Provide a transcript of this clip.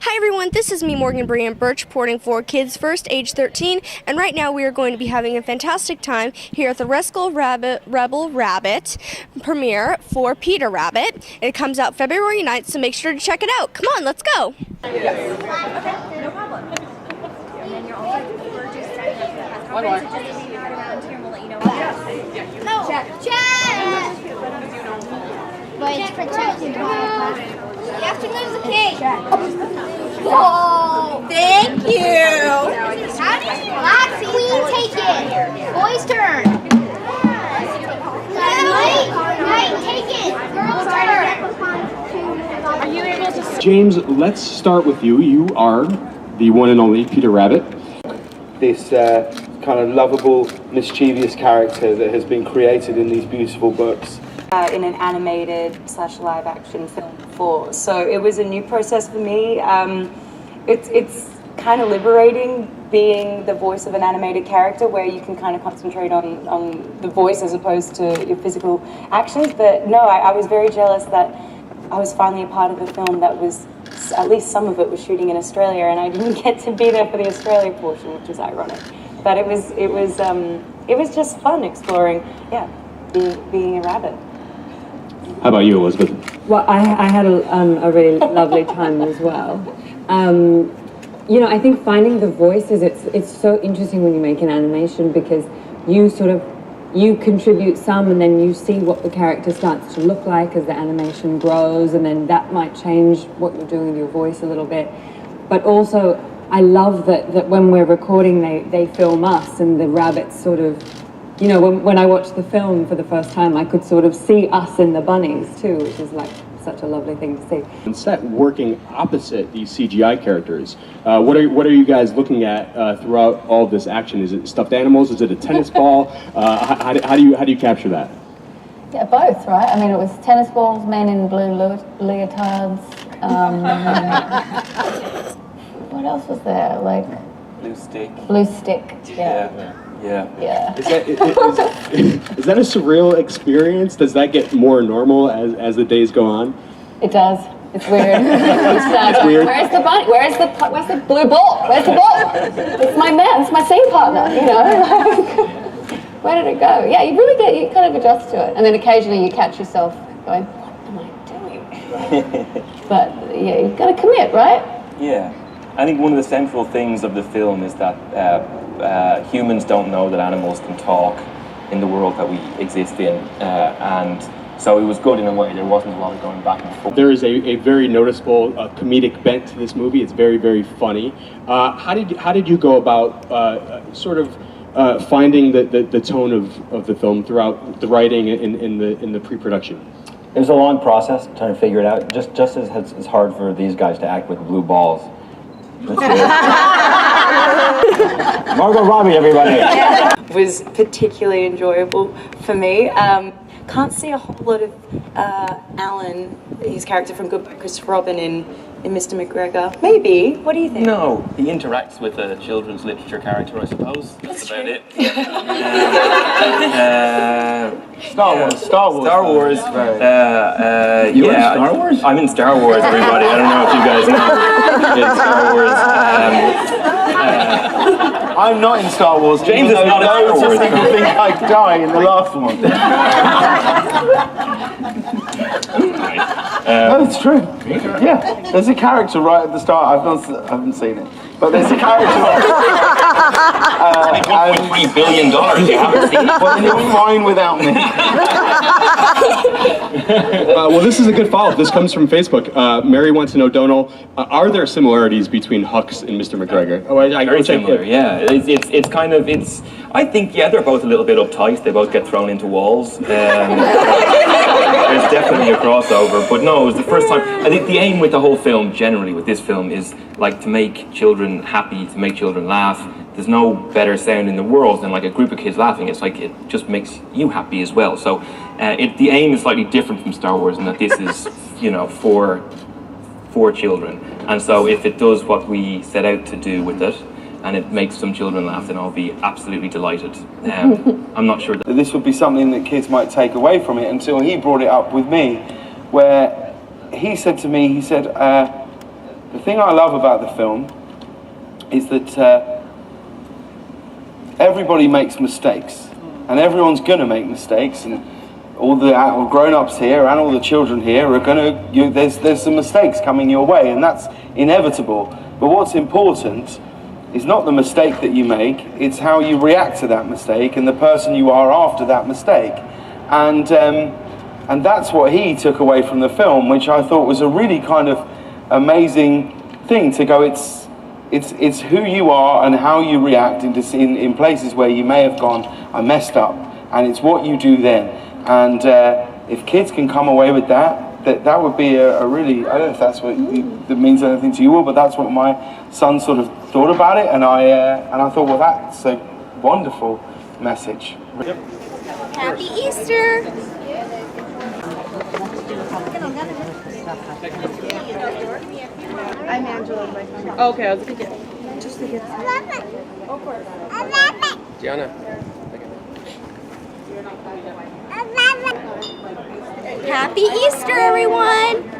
Hi everyone, this is me, Morgan Brian Bertsch, reporting for Kids First, age 13, and right now we are going to be having a fantastic time here at the Rebel Rabbit premiere for Peter Rabbit. It comes out February 9th, so make sure to check it out. Come on, let's go! Yes. Okay, no problem. And then you're also, we're just setting up the press conference, just hang out around here and we'll let you know what happens. No! Check! But it's protected by you have to lose the cake. Oh, thank you. Last queen, take it. Boy's turn. Knight, take it. Girl's turn. Are you able to... James, let's start with you. You are the one and only Peter Rabbit. This kind of lovable, mischievous character that has been created in these beautiful books. In an animated / live action film before. So it was a new process for me. It's kind of liberating being the voice of an animated character where you can kind of concentrate on the voice as opposed to your physical actions. But no, I was very jealous that I was finally a part of a film that was, at least some of it was shooting in Australia, and I didn't get to be there for the Australia portion, which is ironic. But it was just fun exploring, being a rabbit. How about you, Elizabeth? Well, I had a really lovely time as well. You know, I think finding the voices, it's so interesting when you make an animation because you contribute some and then you see what the character starts to look like as the animation grows, and then that might change what you're doing with your voice a little bit. But also, I love that when we're recording, they film us, and the rabbits sort of, you know, when I watched the film for the first time, I could sort of see us in the bunnies too, which is like such a lovely thing to see. And set working opposite these CGI characters. What are you guys looking at throughout all of this action? Is it stuffed animals? Is it a tennis ball? How do you capture that? Yeah, both, right? I mean, it was tennis balls, men in blue leotards. What else was there? Like Blue stick. Blue stick. Yeah. Yeah. Is that a surreal experience? Does that get more normal as the days go on? It does. It's weird. It's weird. Where's the bunny? Where's the blue ball? Where's the ball? It's my man. It's my scene partner. You know. Where did it go? Yeah, you kind of adjust to it, and then occasionally you catch yourself going, "What am I doing?" But yeah, you've got to commit, right? Yeah. I think one of the central things of the film is that humans don't know that animals can talk in the world that we exist in, and so it was good in a way. There wasn't a lot of going back and forth. There is a very noticeable comedic bent to this movie. It's very, very funny. How did you go about finding the tone of the film throughout the writing in the pre-production? It was a long process trying to figure it out. Just as it's hard for these guys to act with blue balls. Margot Robbie, everybody. It was particularly enjoyable for me. Can't see a whole lot of Alan, his character from Goodbye Christopher Robin, in Mr. McGregor. Maybe. What do you think? No, he interacts with a children's literature character, I suppose. That's about it. Star Wars. Star Wars. You in Star Wars? I'm in Star Wars, everybody. I don't know if you guys know. In Star Wars. I'm not in Star Wars. James is not in Star Wars. Just people think I die in the last one. No, it's true. Yeah, there's a character right at the start. I haven't seen it, but there's a character. $1.3 billion. You haven't seen it. Well, then you're fine without me. Well, this is a good follow-up. This comes from Facebook. Mary wants to know, Donal, are there similarities between Hux and Mr. McGregor? Very similar. Yeah, it's kind of I think they're both a little bit uptight. They both get thrown into walls. There's definitely a crossover, but no, it was the first time. I think the aim with the whole film, generally with this film, is like to make children happy, to make children laugh. There's no better sound in the world than like a group of kids laughing. It's like it just makes you happy as well. So the aim is slightly different from Star Wars in that this is, for children. And so if it does what we set out to do with it, and it makes some children laugh, then I'll be absolutely delighted. I'm not sure that this would be something that kids might take away from it until he brought it up with me, where he said to me, The thing I love about the film is that everybody makes mistakes, and everyone's going to make mistakes, and all the grown-ups here and all the children here are going to, there's some mistakes coming your way, and that's inevitable. But what's important is not the mistake that you make, it's how you react to that mistake and the person you are after that mistake. And that's what he took away from the film, which I thought was a really kind of amazing thing to go, it's who you are and how you react in places where you may have gone, I messed up, and it's what you do then. And if kids can come away with that would be a really, I don't know if that's what that means anything to you all, but that's what my son sort of thought about it, and I thought, well, that's a wonderful message. Yep. Happy Easter! I'm Angela. Okay, I was going to get just to get. Of course. Gianna. Happy Easter, everyone!